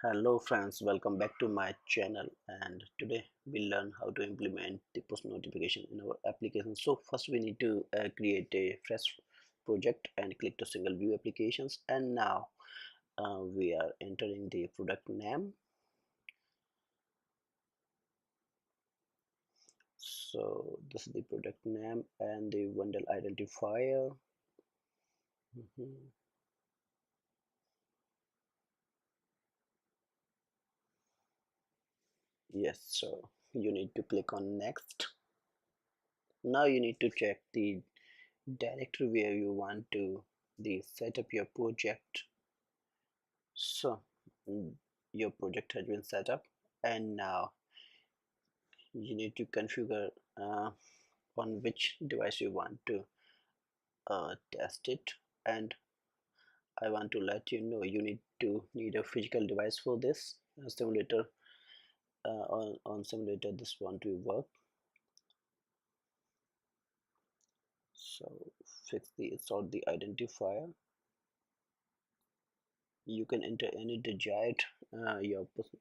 Hello friends, welcome back to my channel, and today we'll learn how to implement the push notification in our application. So first we need to create a fresh project and click to single view applications, and now we are entering the product name. So this is the product name and the bundle identifier. Mhm. Yes, so you need to click on next. Now you need to check the directory where you want to set up your project. So your project has been set up, and now you need to configure on which device you want to test it. And I want to let you know you need a physical device for this simulator. On simulator this want to work. So sort the identifier. You can enter any digit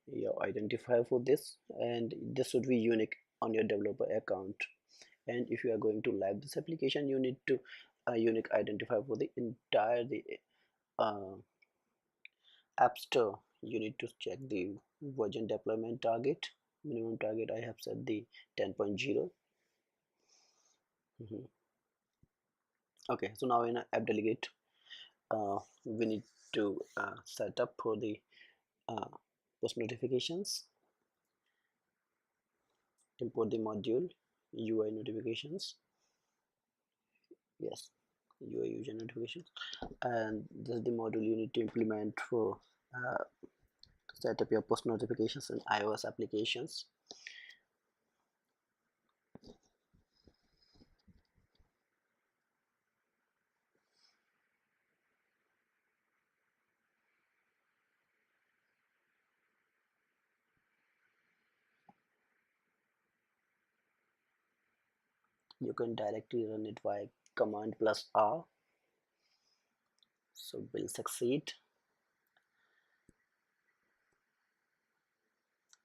your identifier for this, and this should be unique on your developer account. And if you are going to live this application, you need to unique identifier for the entire the uh, app store. You need to check the version deployment target. Minimum target I have set the 10.0. Okay, so now in app delegate we need to set up for the uh, push notifications. Import the module UI notifications. Yes, UI user notifications, and this is the module you need to implement for uh, set up your push notifications in iOS applications. You can directly run it by command plus R, so will succeed.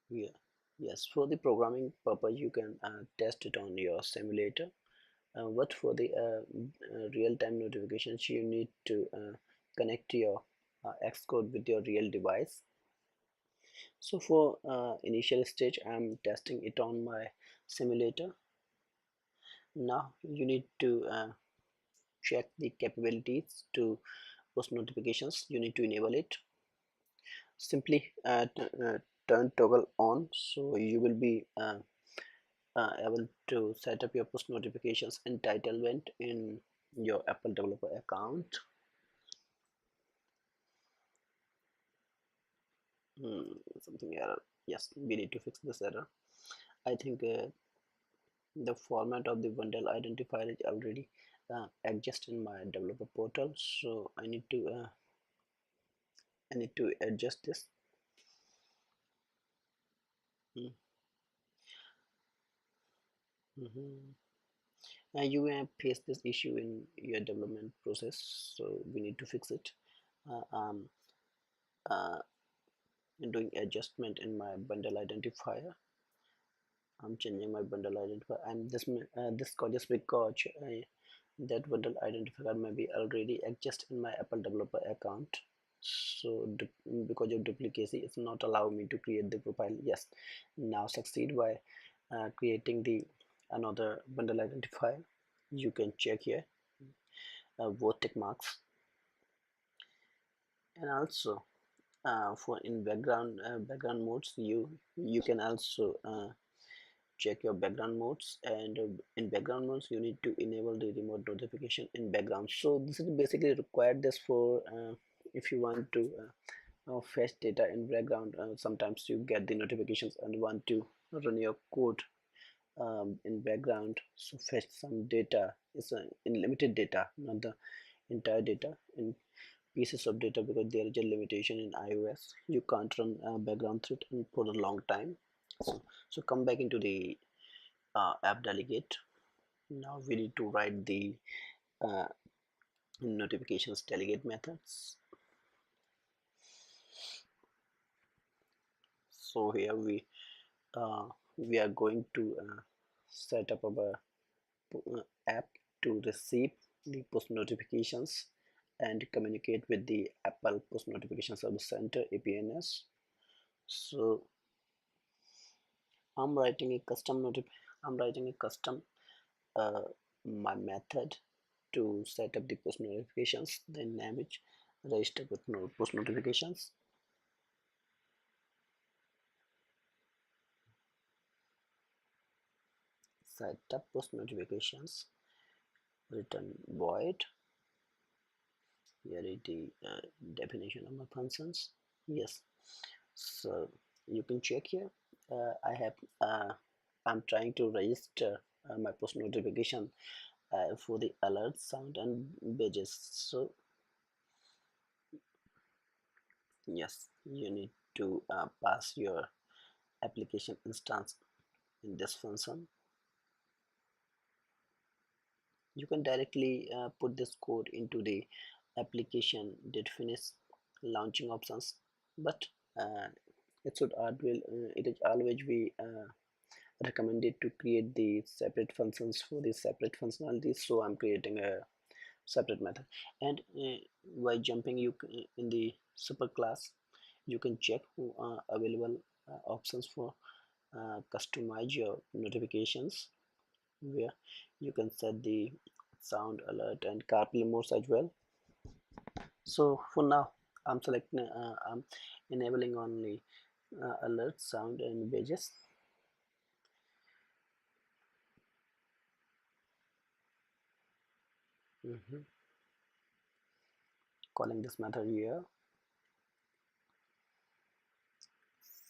Yeah, yes, for the programming purpose you can test it on your simulator, but for the real-time notifications you need to connect your xcode with your real device. So for initial stage I'm testing it on my simulator. Now you need to check the capabilities to push notifications. You need to enable it. Simply turn toggle on, so you will be able to set up your push notifications entitlement in your Apple developer account. Something error. Yes, we need to fix this error. I think the format of the bundle identifier is already adjusted in my developer portal, so I need to adjust this. Mm -hmm. You may face this issue in your development process, so we need to fix it. I'm uh, doing adjustment in my bundle identifier. I'm changing my bundle identifier, and this code is because that bundle identifier may be already adjusted in my Apple developer account. So because of duplicacy, it's not allow me to create the profile. Yes, now succeed by creating the another bundle identifier. You can check here both tick marks, and also for in background modes you can also check your background modes, and in background modes you need to enable the remote notification in background. So this is basically required this for if you want to fetch data in background. Sometimes you get the notifications and want to run your code in background, so fetch some data. It's in limited data, not the entire data, in pieces of data, because there is a limitation in iOS. You can't run a background thread for a long time. So come back into the app delegate. Now we need to write the uh, notifications delegate methods. So here we are going to set up our app to receive the push notifications and communicate with the Apple Push Notification Service Center APNS. So I'm writing a custom uh, my method to set up the push notifications, then name it register with push notifications. Set up push notifications, return void. Here is the definition of my functions. Yes, so you can check here. I'm trying to register my push notification for the alert sound and badges. So yes, you need to pass your application instance in this function. You can directly put this code into the application did finish launching options, but uh, it is always be recommended to create the separate functions for the separate functionalities. So I'm creating a separate method, and by jumping in the super class, you can check available options for customize your notifications, where you can set the sound alert and carplay modes as well. So for now I'm enabling only alert sound and badges. Calling this method here,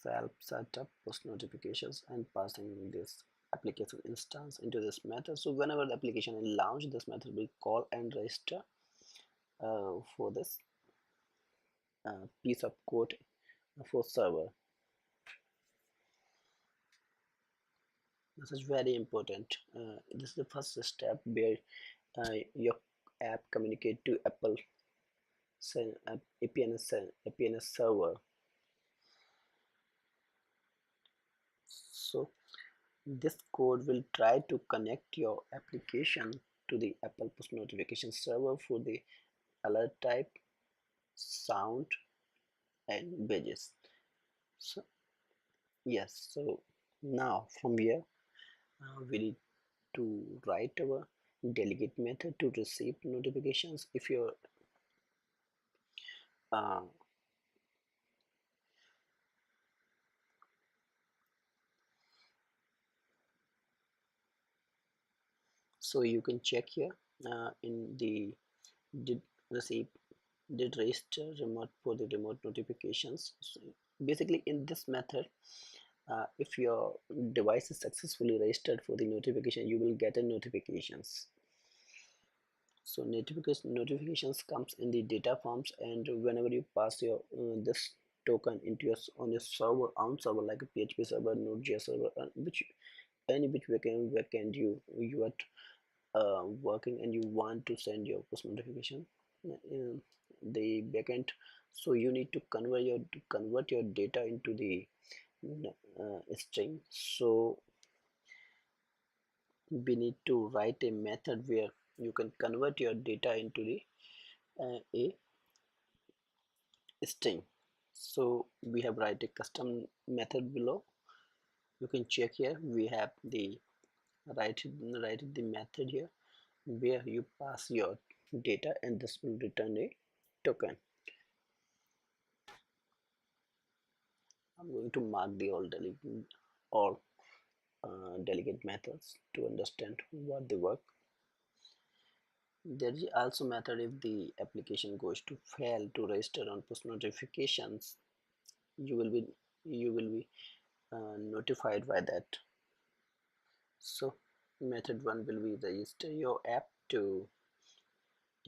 self setup push notifications, and passing this application instance into this method. So whenever the application is launched, this method will call and register for this piece of code for server. This is very important. This is the first step where your app communicate to Apple APNS server. So this code will try to connect your application to the Apple push notification server for the alert type, sound, and badges. So yes, so now from here we need to write our delegate method to receive notifications. If you're uh, so you can check here in the did receive did register remote for the remote notifications. So basically in this method, if your device is successfully registered for the notification, you will get a notifications. So notifications comes in the data forms, and whenever you pass your this token into your on your server on server like a PHP server, Node.js server, which backend you are working, and you want to send your push notification the backend. So you need to convert your data into the string. So we need to write a method where you can convert your data into the a string. So we have write a custom method below. You can check here, we have the write the method here where you pass your data, and this will return a token. I'm going to mark the all delegate methods to understand what they work. There is also method if the application goes to fail to register on push notifications, you will be notified by that. So method 1 will be register your app to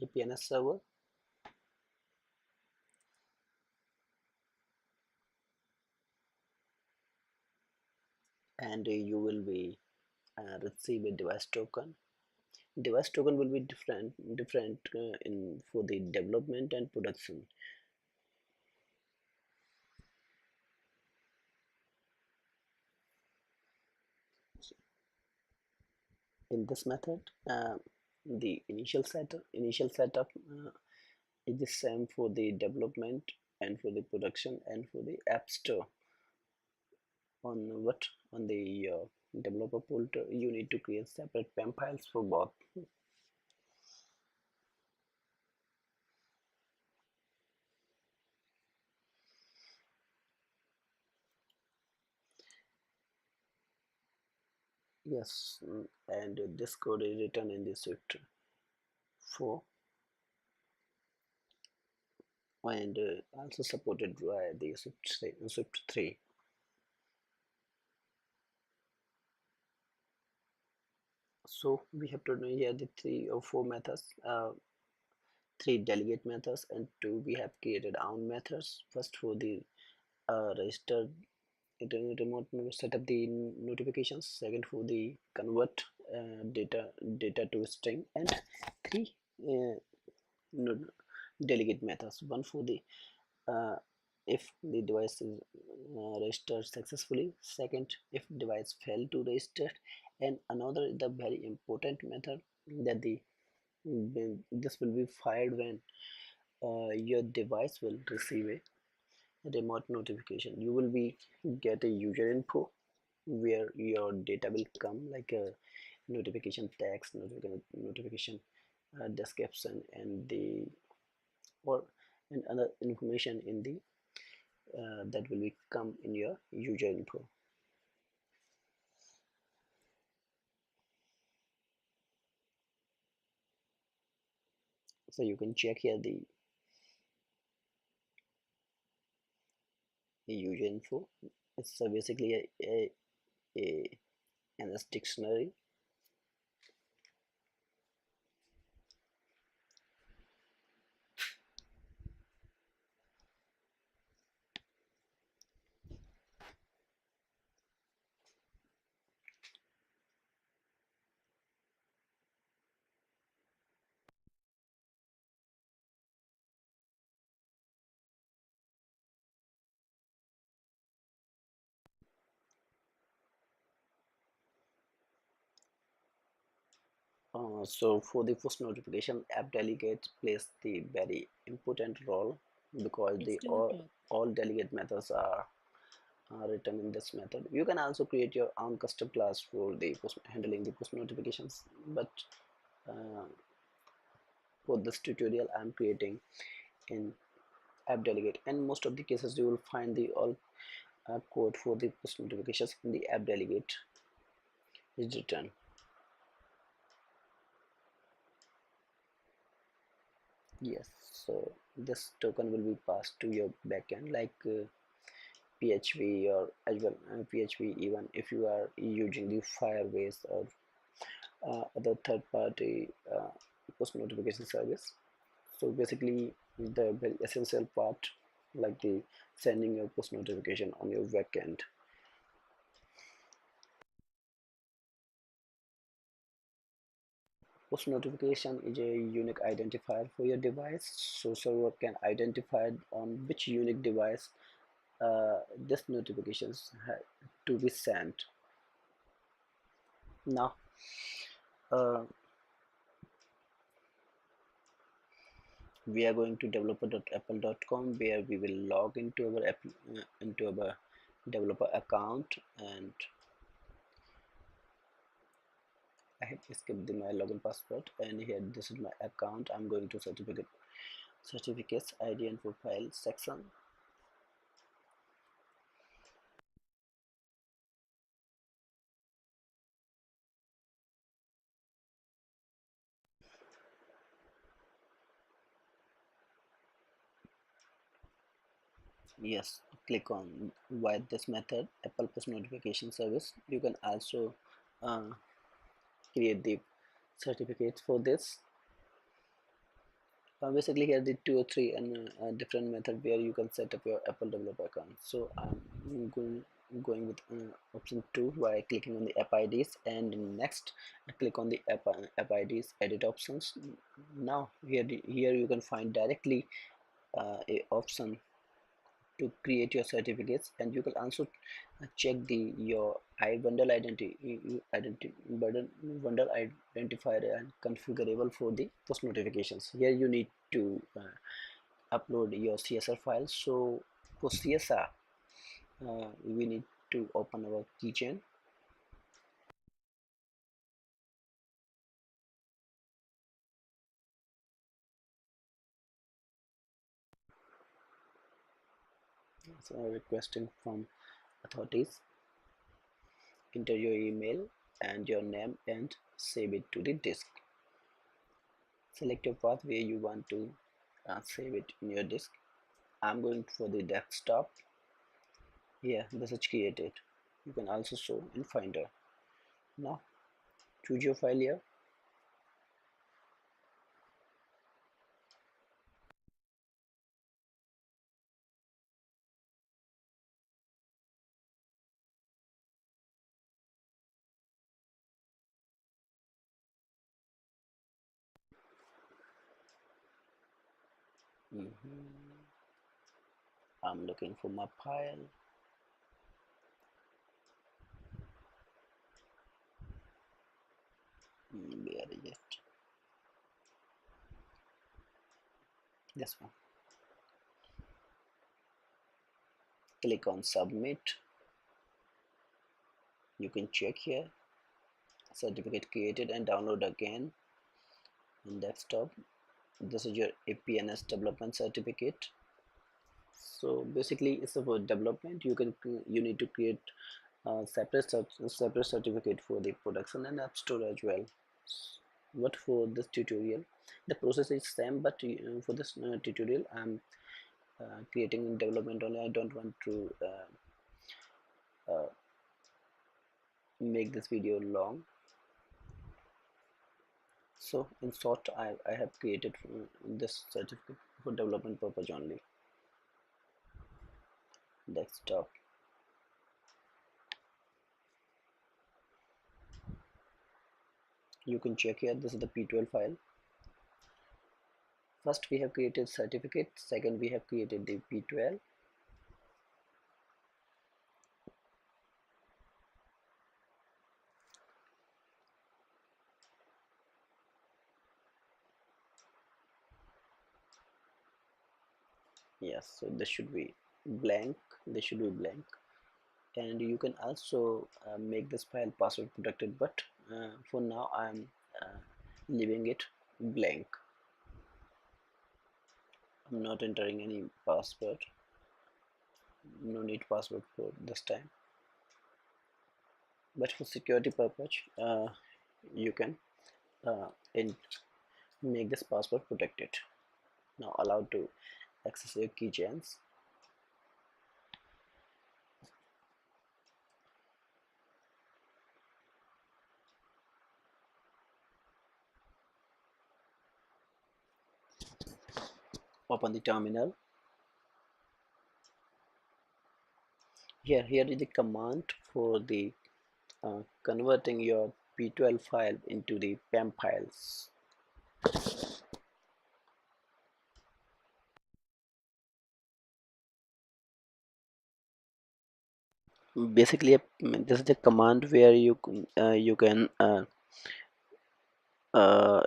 APNS server, and you will be receive a device token. Device token will be different in for the development and production. In this method, the initial setup is the same for the development and for the production and for the app store. On the developer portal, you need to create separate PEM files for both. Yes, and this code is written in the Swift 4 and also supported by the Swift 3. So we have to know here the 3 or 4 methods, 3 delegate methods, and 2 we have created own methods. First for the register remote set up the notifications, second for the convert data to string, and 3 uh, delegate methods. One for the uh, if the device is registered successfully, second if device failed to register, and another is the very important method that this will be fired when your device will receive a remote notification. You will be get a user info where your data will come, like a notification text, notification description, and the or and other information in the that will be come in your user info. So you can check here the user info. It's basically a NS dictionary. So for the push notification, app delegate plays the very important role because the all delegate methods are written in this method. You can also create your own custom class for the handling the push notifications, but uh, for this tutorial I'm creating in app delegate, and most of the cases you will find the all code for the push notifications in the app delegate is written. Yes, so this token will be passed to your backend, like PHP or as well PHP, even if you are using the Firebase or other third-party post notification service. So basically the very essential part, like the sending your push notification on your backend. Push notification is a unique identifier for your device, so server can identify on which unique device this notifications to be sent. Now uh, we are going to developer.apple.com, where we will log into our into our developer account, and I have skipped my login password, and here this is my account. I'm going to certificates ID and profile section. Yes, click on why this method, Apple push notification service. You can also uh, create the certificates for this. Basically here the 2 or 3 and different method where you can set up your Apple developer account. So I'm going with option 2 by clicking on the app IDs, and next I click on the app IDs edit options. Now here you can find directly a option to create your certificates, and you can also check your bundle bundle identifier and configurable for the push notifications. Here you need to upload your CSR files. So for CSR, we need to open our keychain. So requesting from authorities, enter your email and your name and save it to the disk. Select your path where you want to save it in your disk. I'm going for the desktop. Here this is created. You can also show in Finder. Now choose your file here. I'm looking for my file. Where is it? This one. Click on submit. You can check here. Certificate created and download again in desktop. This is your APNS development certificate. So basically it's about development. You need to create a separate certificate for the production and app store as well. But for this tutorial the process is same, but for this tutorial I'm creating in development only. I don't want to make this video long. So in short, I have created this certificate for development purpose only. Desktop. You can check here. This is the P12 file. First we have created certificate. Second we have created the P12. Yes, so this should be blank. This should be blank. And you can also make this file password protected, but for now I'm leaving it blank. I'm not entering any password. No need password for this time, but for security purpose you can uh, make this password protected. Now allow to access your keychains. Open the terminal. Here is the command for the converting your P12 file into the PEM files. Basically this is the command where you can uh,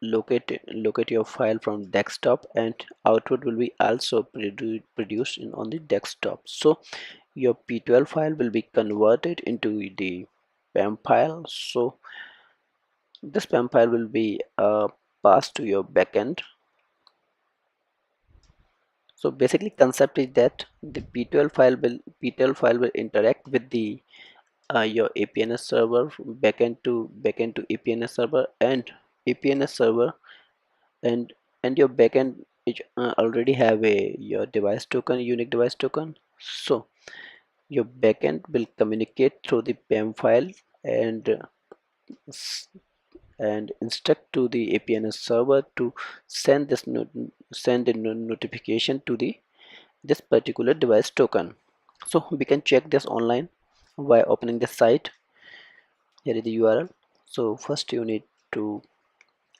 locate your file from desktop, and output will be also produced on the desktop. So your P12 file will be converted into the PEM file. So this PEM file will be passed to your backend. So basically concept is that the P12 file will interact with the your APNS server, backend to APNS server, and APNS server and your backend which already have a your device token, unique device token. So your backend will communicate through the PEM file and instruct to the APNS server to send send a notification to the this particular device token. So we can check this online by opening the site. Here is the URL. So first you need to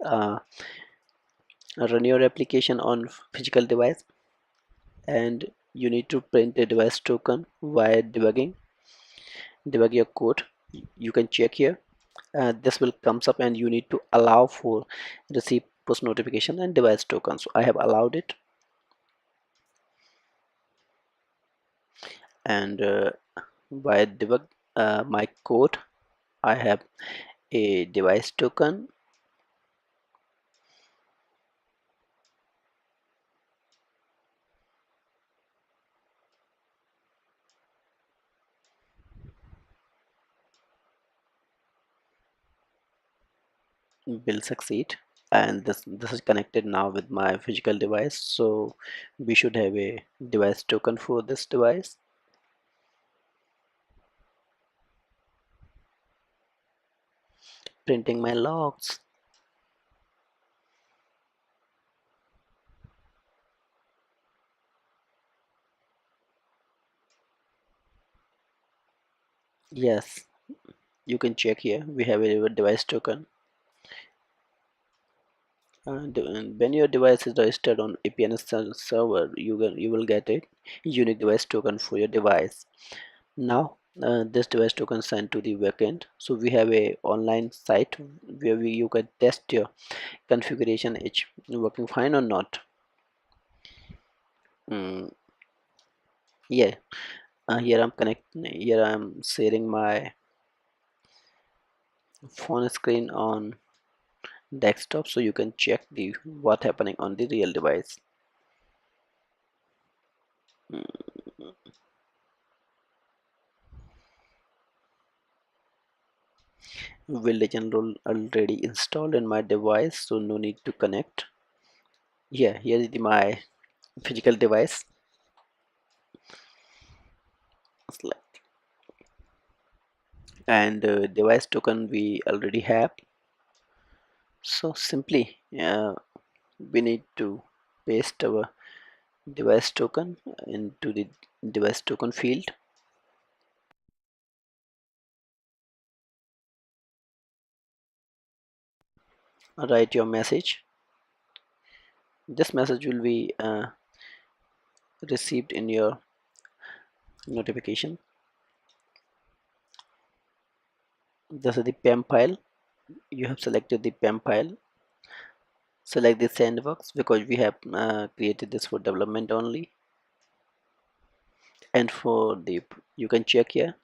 run your application on physical device, and you need to print a device token via debug your code. You can check here. This will comes up and you need to allow for receive push notification and device token. So I have allowed it, and via debug my code, I have a device token. Will succeed, and this is connected now with my physical device, so we should have a device token for this device. Printing my logs. Yes, you can check here, we have a device token. And when your device is registered on APNS server, you will get a unique device token for your device. Now this device token sent to the backend, so we have a online site where you can test your configuration is working fine or not. Mm, yeah, here I'm sharing my phone screen on desktop, so you can check the what happening on the real device. Mm, Village enroll already installed in my device, so no need to connect. Yeah, here is my physical device. Select, and device token we already have. So simply we need to paste our device token into the device token field. Write your message. This message will be received in your notification. This is the PEM file. You have selected the PEM file. Select the sandbox because we have created this for development only. And for the, you can check here.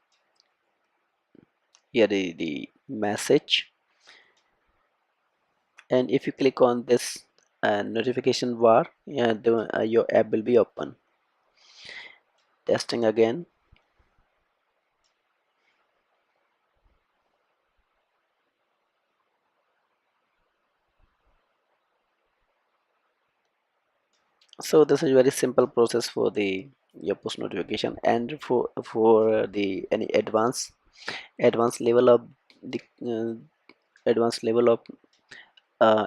Here is the message. And if you click on this notification bar, your app will be open. Testing again. So this is very simple process for the your push notification. And for the any advanced level of the advanced level of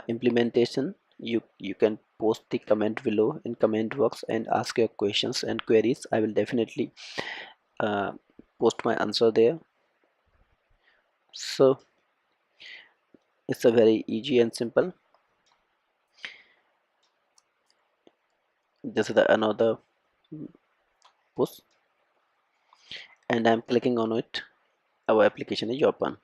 implementation, you can post the comment below in comment box and ask your questions and queries. I will definitely uh, post my answer there. So it's a very easy and simple. This is the another push, and I'm clicking on it. Our application is open.